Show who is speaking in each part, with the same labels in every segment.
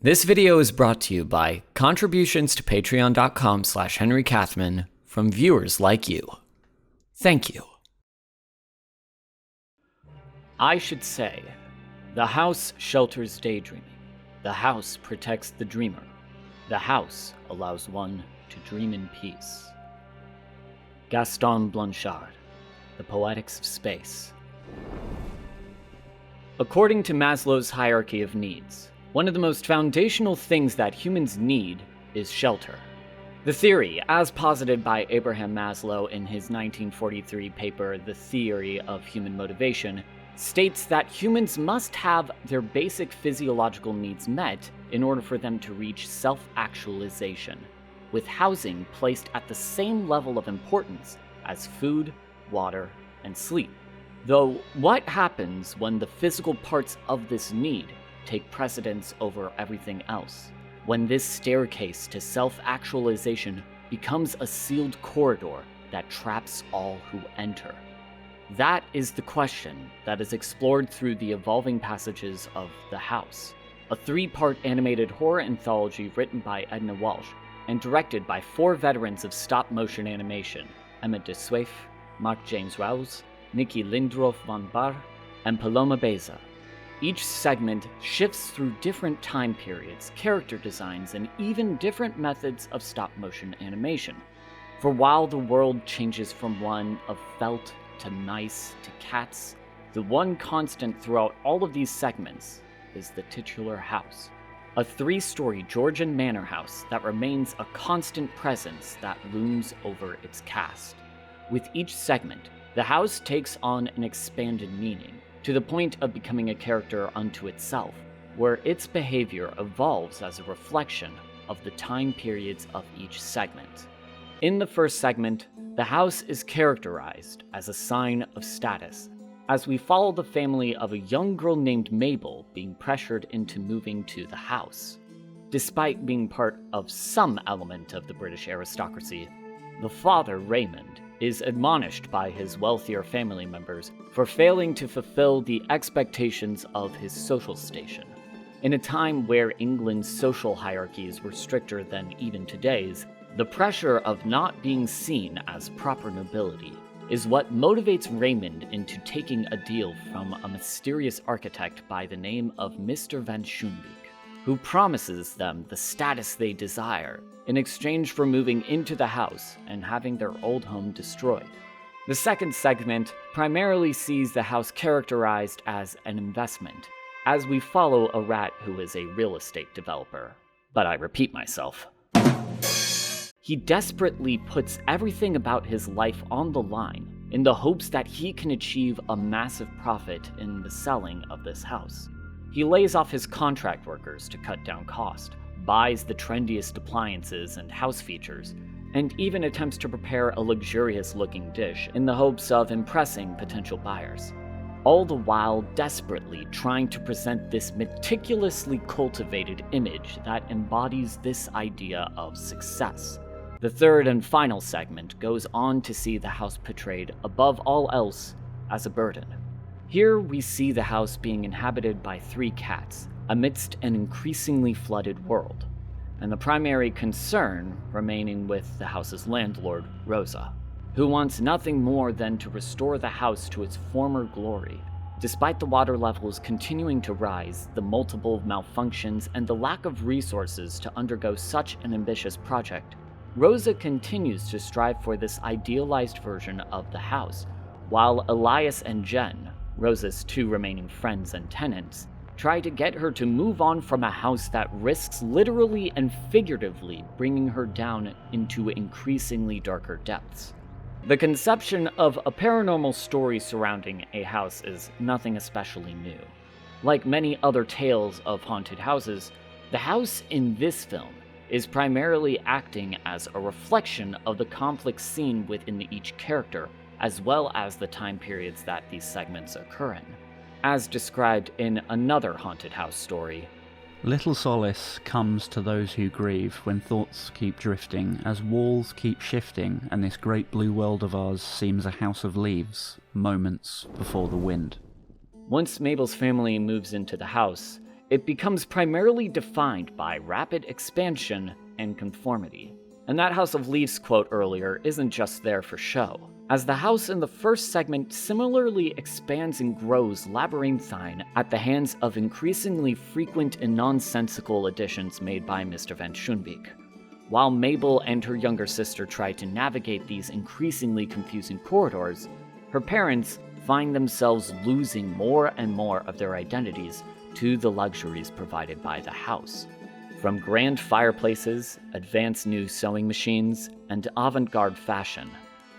Speaker 1: This video is brought to you by contributions to patreon.com/Henry Kathman from viewers like you. Thank you. I should say, the house shelters daydreaming. The house protects the dreamer. The house allows one to dream in peace. Gaston Blanchard, The Poetics of Space. According to Maslow's hierarchy of needs, one of the most foundational things that humans need is shelter. The theory, as posited by Abraham Maslow in his 1943 paper, The Theory of Human Motivation, states that humans must have their basic physiological needs met in order for them to reach self-actualization, with housing placed at the same level of importance as food, water, and sleep. Though, what happens when the physical parts of this need take precedence over everything else? When this staircase to self-actualization becomes a sealed corridor that traps all who enter? That is the question that is explored through the evolving passages of The House, a 3-part animated horror anthology written by Edna Walsh and directed by 4 veterans of stop-motion animation, Emma de Swaif, Mark James Rouse, Nikki Lindroth von Bar, and Paloma Beza. Each segment shifts through different time periods, character designs, and even different methods of stop-motion animation. For while the world changes from one of felt to mice to cats, the one constant throughout all of these segments is the titular house, a 3-story Georgian manor house that remains a constant presence that looms over its cast. With each segment, the house takes on an expanded meaning, to the point of becoming a character unto itself, where its behavior evolves as a reflection of the time periods of each segment. In the first segment, the house is characterized as a sign of status, as we follow the family of a young girl named Mabel being pressured into moving to the house. Despite being part of some element of the British aristocracy, the father, Raymond, is admonished by his wealthier family members for failing to fulfill the expectations of his social station. In a time where England's social hierarchies were stricter than even today's, the pressure of not being seen as proper nobility is what motivates Raymond into taking a deal from a mysterious architect by the name of Mr. van Schoenbeek, who promises them the status they desire in exchange for moving into the house and having their old home destroyed. The second segment primarily sees the house characterized as an investment, as we follow a rat who is a real estate developer. But I repeat myself. He desperately puts everything about his life on the line in the hopes that he can achieve a massive profit in the selling of this house. He lays off his contract workers to cut down cost, buys the trendiest appliances and house features, and even attempts to prepare a luxurious-looking dish in the hopes of impressing potential buyers, all the while desperately trying to present this meticulously cultivated image that embodies this idea of success. The third and final segment goes on to see the house portrayed, above all else, as a burden. Here we see the house being inhabited by 3 cats, amidst an increasingly flooded world, and the primary concern remaining with the house's landlord, Rosa, who wants nothing more than to restore the house to its former glory. Despite the water levels continuing to rise, the multiple malfunctions, and the lack of resources to undergo such an ambitious project, Rosa continues to strive for this idealized version of the house, while Elias and Jen, Rosa's 2 remaining friends and tenants, try to get her to move on from a house that risks literally and figuratively bringing her down into increasingly darker depths. The conception of a paranormal story surrounding a house is nothing especially new. Like many other tales of haunted houses, the house in this film is primarily acting as a reflection of the conflict seen within each character, as well as the time periods that these segments occur in. As described in another haunted house story,
Speaker 2: little solace comes to those who grieve when thoughts keep drifting, as walls keep shifting, and this great blue world of ours seems a house of leaves, moments before the wind.
Speaker 1: Once Mabel's family moves into the house, it becomes primarily defined by rapid expansion and conformity. And that House of Leaves quote earlier isn't just there for show, as the house in the first segment similarly expands and grows labyrinthine at the hands of increasingly frequent and nonsensical additions made by Mr. Van Schoonbeek. While Mabel and her younger sister try to navigate these increasingly confusing corridors, her parents find themselves losing more and more of their identities to the luxuries provided by the house. From grand fireplaces, advanced new sewing machines, and avant-garde fashion,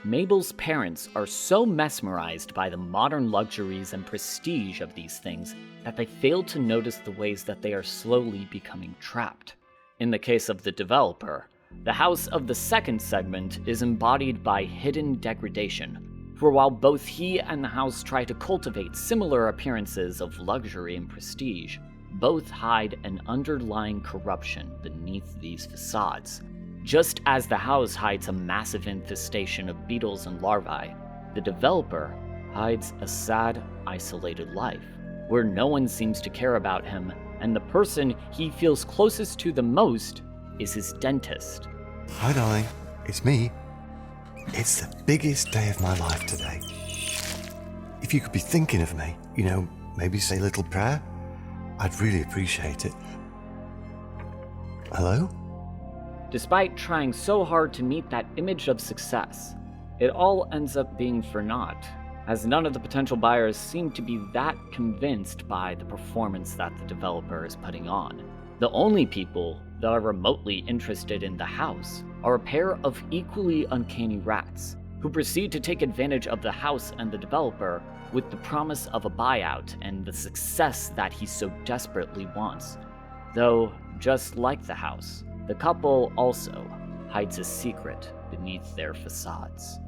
Speaker 1: Mabel's parents are so mesmerized by the modern luxuries and prestige of these things that they fail to notice the ways that they are slowly becoming trapped. In the case of the developer, the house of the second segment is embodied by hidden degradation, for while both he and the house try to cultivate similar appearances of luxury and prestige, both hide an underlying corruption beneath these facades. Just as the house hides a massive infestation of beetles and larvae, the developer hides a sad, isolated life, where no one seems to care about him, and the person he feels closest to the most is his dentist.
Speaker 3: Hi, darling. It's me. It's the biggest day of my life today. If you could be thinking of me, maybe say a little prayer, I'd really appreciate it. Hello?
Speaker 1: Despite trying so hard to meet that image of success, it all ends up being for naught, as none of the potential buyers seem to be that convinced by the performance that the developer is putting on. The only people that are remotely interested in the house are a pair of equally uncanny rats, who proceed to take advantage of the house and the developer with the promise of a buyout and the success that he so desperately wants. Though, just like the house, the couple also hides a secret beneath their facades.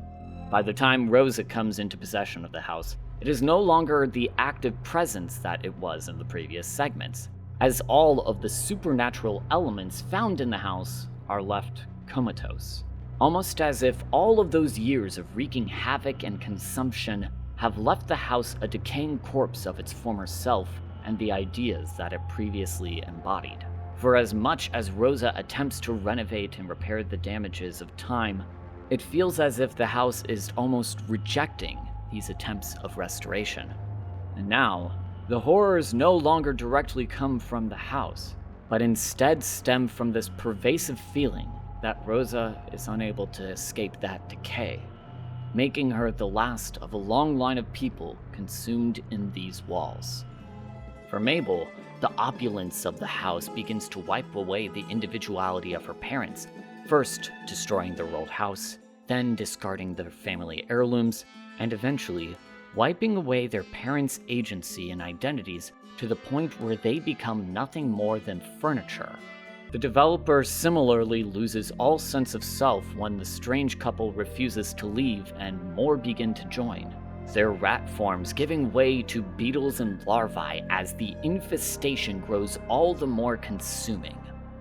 Speaker 1: By the time Rosa comes into possession of the house, it is no longer the active presence that it was in the previous segments, as all of the supernatural elements found in the house are left comatose. Almost as if all of those years of wreaking havoc and consumption have left the house a decaying corpse of its former self and the ideas that it previously embodied. For as much as Rosa attempts to renovate and repair the damages of time, it feels as if the house is almost rejecting these attempts of restoration. And now, the horrors no longer directly come from the house, but instead stem from this pervasive feeling that Rosa is unable to escape that decay, making her the last of a long line of people consumed in these walls. For Mabel, the opulence of the house begins to wipe away the individuality of her parents, first destroying their old house, then discarding their family heirlooms, and eventually wiping away their parents' agency and identities to the point where they become nothing more than furniture. The developer similarly loses all sense of self when the strange couple refuses to leave and more begin to join, their rat forms giving way to beetles and larvae as the infestation grows all the more consuming.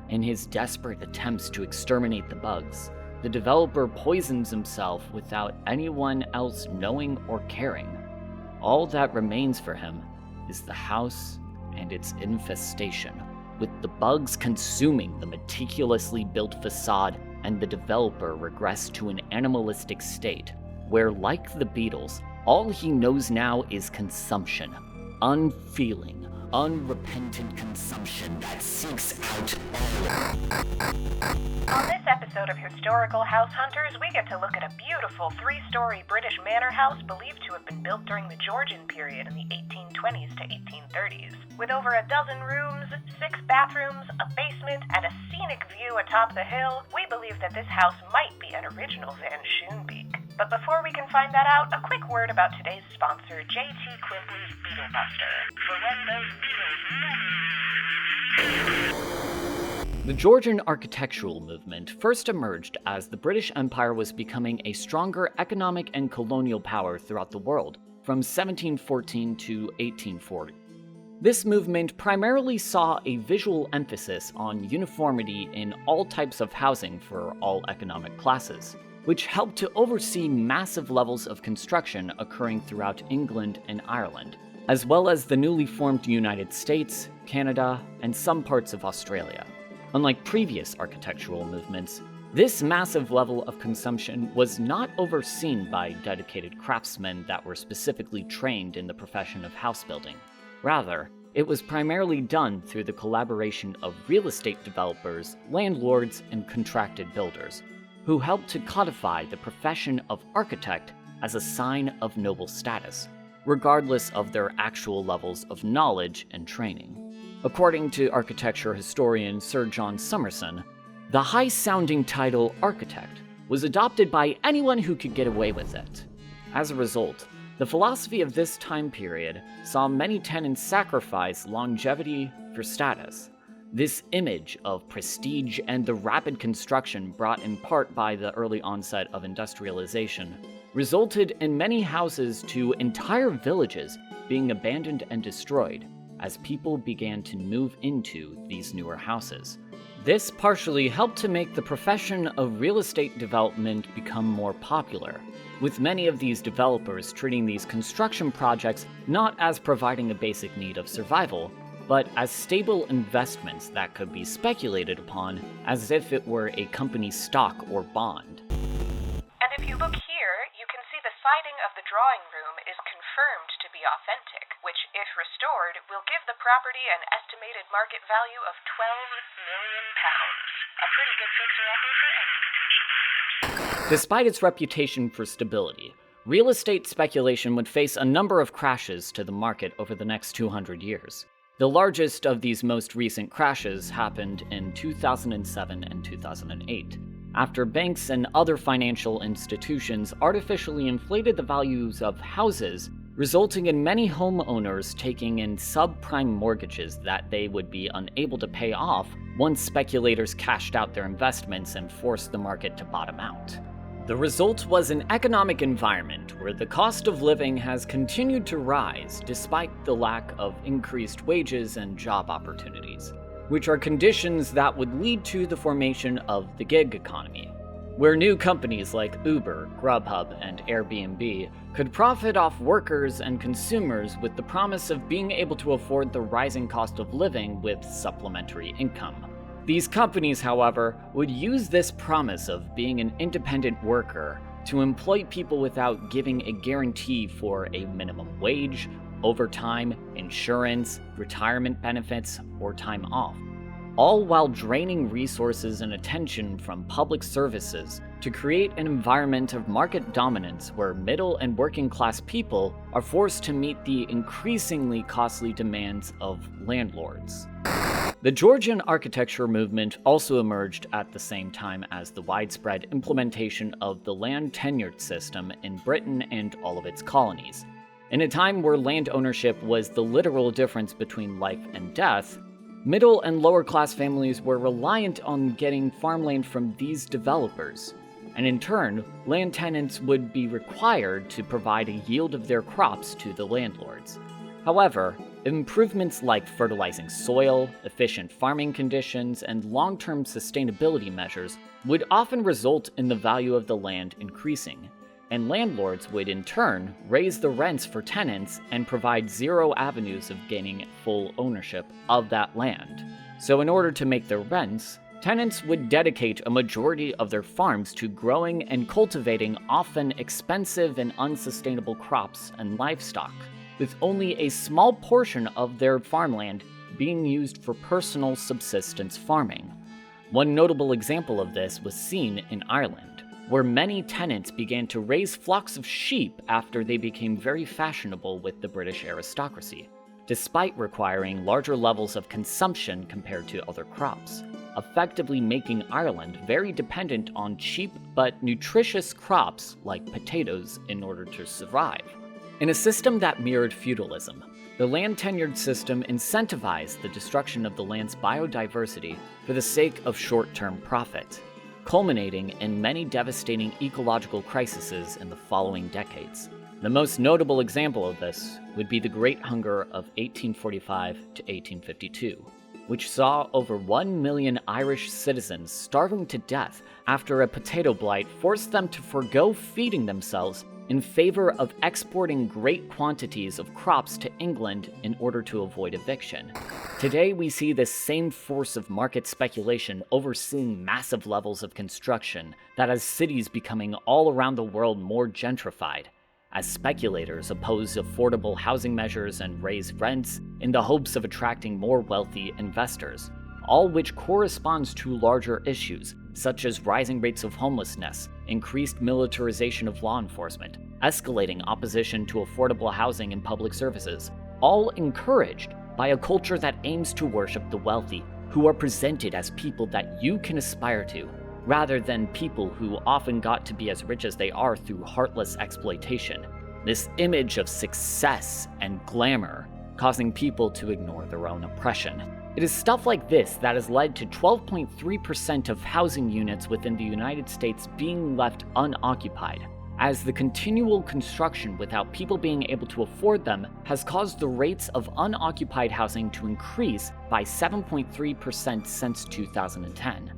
Speaker 1: In his desperate attempts to exterminate the bugs, the developer poisons himself without anyone else knowing or caring. All that remains for him is the house and its infestation, with the bugs consuming the meticulously built facade and the developer regress to an animalistic state, where, like the beetles, all he knows now is consumption, unfeeling, unrepentant consumption that seeks out
Speaker 4: On this episode of Historical Househunters, we get to look at a beautiful 3-story British manor house believed to have been built during the Georgian period in the 1820s to 1830s. With over a dozen rooms, 6 bathrooms, a basement, and a scenic view atop the hill, we believe that this house might be an original Van Schoonbeek. But before we can find that out, a quick word about today's sponsor, J.T. Quimbley's Beetlebuster. For when those beetles...
Speaker 1: The Georgian architectural movement first emerged as the British Empire was becoming a stronger economic and colonial power throughout the world, from 1714 to 1840. This movement primarily saw a visual emphasis on uniformity in all types of housing for all economic classes, which helped to oversee massive levels of construction occurring throughout England and Ireland, as well as the newly formed United States, Canada, and some parts of Australia. Unlike previous architectural movements, this massive level of consumption was not overseen by dedicated craftsmen that were specifically trained in the profession of house building. Rather, it was primarily done through the collaboration of real estate developers, landlords, and contracted builders, who helped to codify the profession of architect as a sign of noble status, regardless of their actual levels of knowledge and training. According to architecture historian Sir John Summerson, the high-sounding title architect was adopted by anyone who could get away with it. As a result, the philosophy of this time period saw many tenants sacrifice longevity for status. This image of prestige and the rapid construction brought in part by the early onset of industrialization resulted in many houses to entire villages being abandoned and destroyed as people began to move into these newer houses. This partially helped to make the profession of real estate development become more popular, with many of these developers treating these construction projects not as providing a basic need of survival, but as stable investments that could be speculated upon as if it were a company's stock or bond.
Speaker 4: And if you look here, you can see the siding of the drawing room is confirmed to be authentic, which, if restored, will give the property an estimated market value of £12 million. A pretty good fixer-upper for anyone.
Speaker 1: Despite its reputation for stability, real estate speculation would face a number of crashes to the market over the next 200 years. The largest of these most recent crashes happened in 2007 and 2008, after banks and other financial institutions artificially inflated the values of houses, resulting in many homeowners taking in subprime mortgages that they would be unable to pay off once speculators cashed out their investments and forced the market to bottom out. The result was an economic environment where the cost of living has continued to rise despite the lack of increased wages and job opportunities, which are conditions that would lead to the formation of the gig economy, where new companies like Uber, Grubhub, and Airbnb could profit off workers and consumers with the promise of being able to afford the rising cost of living with supplementary income. These companies, however, would use this promise of being an independent worker to employ people without giving a guarantee for a minimum wage, overtime, insurance, retirement benefits, or time off, all while draining resources and attention from public services to create an environment of market dominance where middle and working class people are forced to meet the increasingly costly demands of landlords. The Georgian architecture movement also emerged at the same time as the widespread implementation of the land tenured system in Britain and all of its colonies. In a time where land ownership was the literal difference between life and death, middle and lower class families were reliant on getting farmland from these developers, and in turn, land tenants would be required to provide a yield of their crops to the landlords. However, improvements like fertilizing soil, efficient farming conditions, and long-term sustainability measures would often result in the value of the land increasing, and landlords would in turn raise the rents for tenants and provide zero avenues of gaining full ownership of that land. So in order to make their rents, tenants would dedicate a majority of their farms to growing and cultivating often expensive and unsustainable crops and livestock, with only a small portion of their farmland being used for personal subsistence farming. One notable example of this was seen in Ireland, where many tenants began to raise flocks of sheep after they became very fashionable with the British aristocracy, despite requiring larger levels of consumption compared to other crops, effectively making Ireland very dependent on cheap but nutritious crops like potatoes in order to survive. In a system that mirrored feudalism, the land tenured system incentivized the destruction of the land's biodiversity for the sake of short-term profit, culminating in many devastating ecological crises in the following decades. The most notable example of this would be the Great Hunger of 1845 to 1852, which saw over 1 million Irish citizens starving to death after a potato blight forced them to forego feeding themselves in favor of exporting great quantities of crops to England in order to avoid eviction. Today, we see this same force of market speculation overseeing massive levels of construction that has cities becoming all around the world more gentrified, as speculators oppose affordable housing measures and raise rents in the hopes of attracting more wealthy investors, all which corresponds to larger issues such as rising rates of homelessness, increased militarization of law enforcement, escalating opposition to affordable housing and public services, all encouraged by a culture that aims to worship the wealthy, who are presented as people that you can aspire to, rather than people who often got to be as rich as they are through heartless exploitation. This image of success and glamour causing people to ignore their own oppression. It is stuff like this that has led to 12.3% of housing units within the United States being left unoccupied, as the continual construction without people being able to afford them has caused the rates of unoccupied housing to increase by 7.3% since 2010.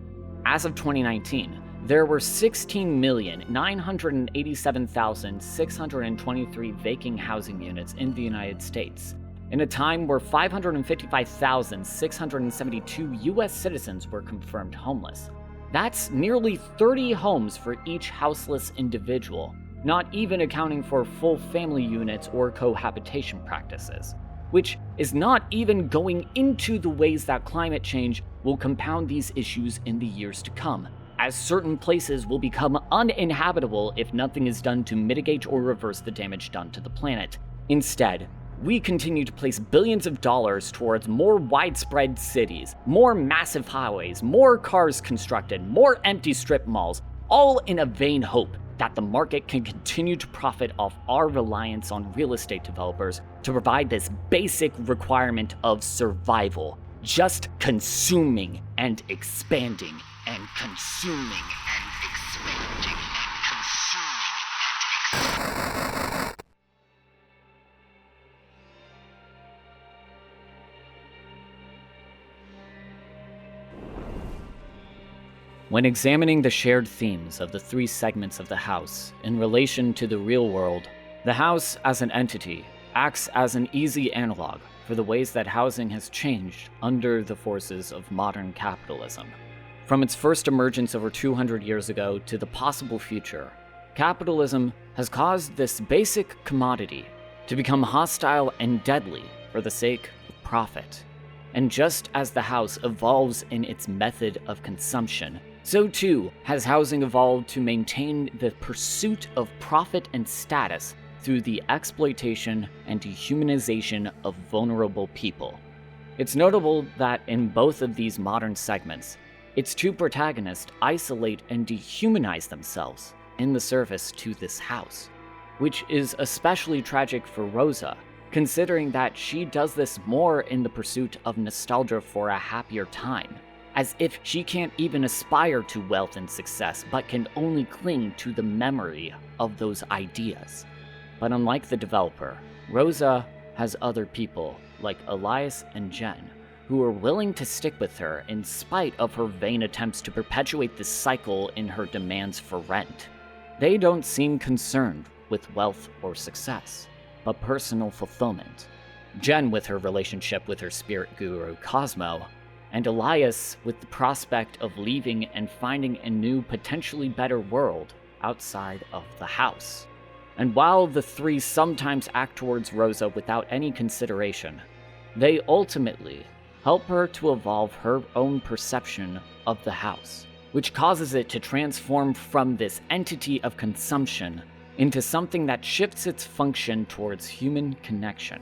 Speaker 1: As of 2019, there were 16,987,623 vacant housing units in the United States, in a time where 555,672 US citizens were confirmed homeless. That's nearly 30 homes for each houseless individual, not even accounting for full family units or cohabitation practices, which is not even going into the ways that climate change will compound these issues in the years to come, as certain places will become uninhabitable if nothing is done to mitigate or reverse the damage done to the planet. Instead, we continue to place billions of dollars towards more widespread cities, more massive highways, more cars constructed, more empty strip malls, all in a vain hope that the market can continue to profit off our reliance on real estate developers to provide this basic requirement of survival, just consuming and expanding and consuming and expanding and consuming and expanding. When examining the shared themes of the three segments of the house in relation to the real world, the house as an entity acts as an easy analog for the ways that housing has changed under the forces of modern capitalism. From its first emergence over 200 years ago to the possible future, capitalism has caused this basic commodity to become hostile and deadly for the sake of profit. And just as the house evolves in its method of consumption, so too has housing evolved to maintain the pursuit of profit and status through the exploitation and dehumanization of vulnerable people. It's notable that in both of these modern segments, its two protagonists isolate and dehumanize themselves in the service to this house, which is especially tragic for Rosa, considering that she does this more in the pursuit of nostalgia for a happier time, as if she can't even aspire to wealth and success, but can only cling to the memory of those ideas. But unlike the developer, Rosa has other people, like Elias and Jen, who are willing to stick with her in spite of her vain attempts to perpetuate this cycle in her demands for rent. They don't seem concerned with wealth or success, but personal fulfillment. Jen with her relationship with her spirit guru, Cosmo, and Elias with the prospect of leaving and finding a new, potentially better world outside of the house. And while the three sometimes act towards Rosa without any consideration, they ultimately help her to evolve her own perception of the house, which causes it to transform from this entity of consumption into something that shifts its function towards human connection.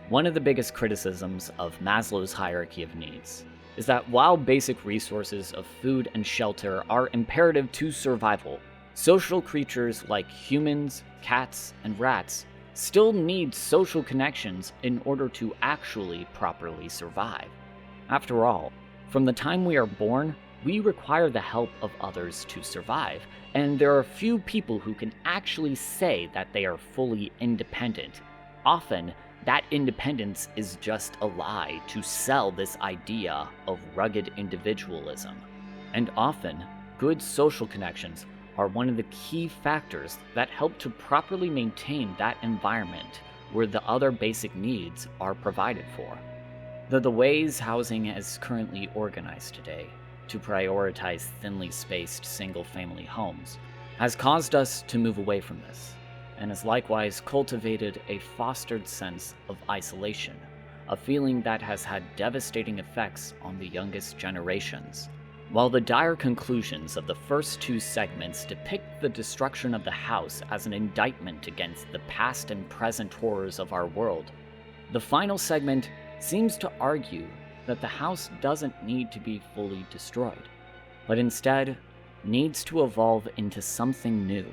Speaker 1: One of the biggest criticisms of Maslow's hierarchy of needs is that while basic resources of food and shelter are imperative to survival, social creatures like humans, cats, and rats still need social connections in order to actually properly survive. After all, from the time we are born, we require the help of others to survive, and there are few people who can actually say that they are fully independent. Often, that independence is just a lie to sell this idea of rugged individualism. And often, good social connections are one of the key factors that help to properly maintain that environment where the other basic needs are provided for. Though the ways housing is currently organized today, to prioritize thinly spaced single-family homes, has caused us to move away from this, and has likewise cultivated a fostered sense of isolation, a feeling that has had devastating effects on the youngest generations. While the dire conclusions of the first two segments depict the destruction of the house as an indictment against the past and present horrors of our world, the final segment seems to argue that the house doesn't need to be fully destroyed, but instead needs to evolve into something new,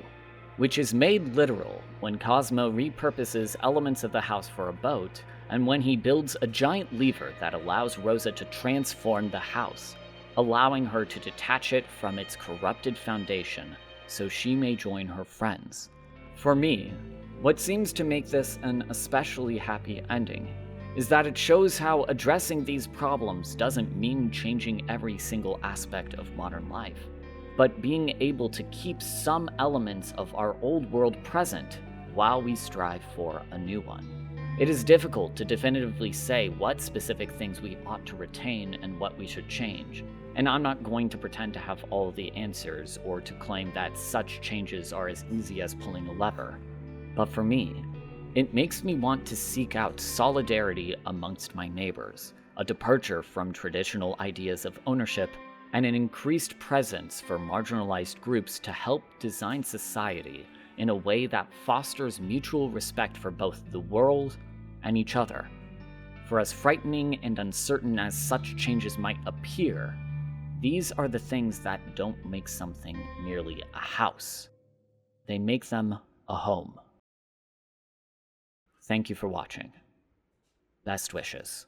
Speaker 1: which is made literal when Cosmo repurposes elements of the house for a boat, and when he builds a giant lever that allows Rosa to transform the house, allowing her to detach it from its corrupted foundation so she may join her friends. For me, what seems to make this an especially happy ending is that it shows how addressing these problems doesn't mean changing every single aspect of modern life, but being able to keep some elements of our old world present while we strive for a new one. It is difficult to definitively say what specific things we ought to retain and what we should change, and I'm not going to pretend to have all the answers or to claim that such changes are as easy as pulling a lever. But for me, it makes me want to seek out solidarity amongst my neighbors, a departure from traditional ideas of ownership, and an increased presence for marginalized groups to help design society in a way that fosters mutual respect for both the world and each other. For as frightening and uncertain as such changes might appear, these are the things that don't make something merely a house. They make them a home. Thank you for watching. Best wishes.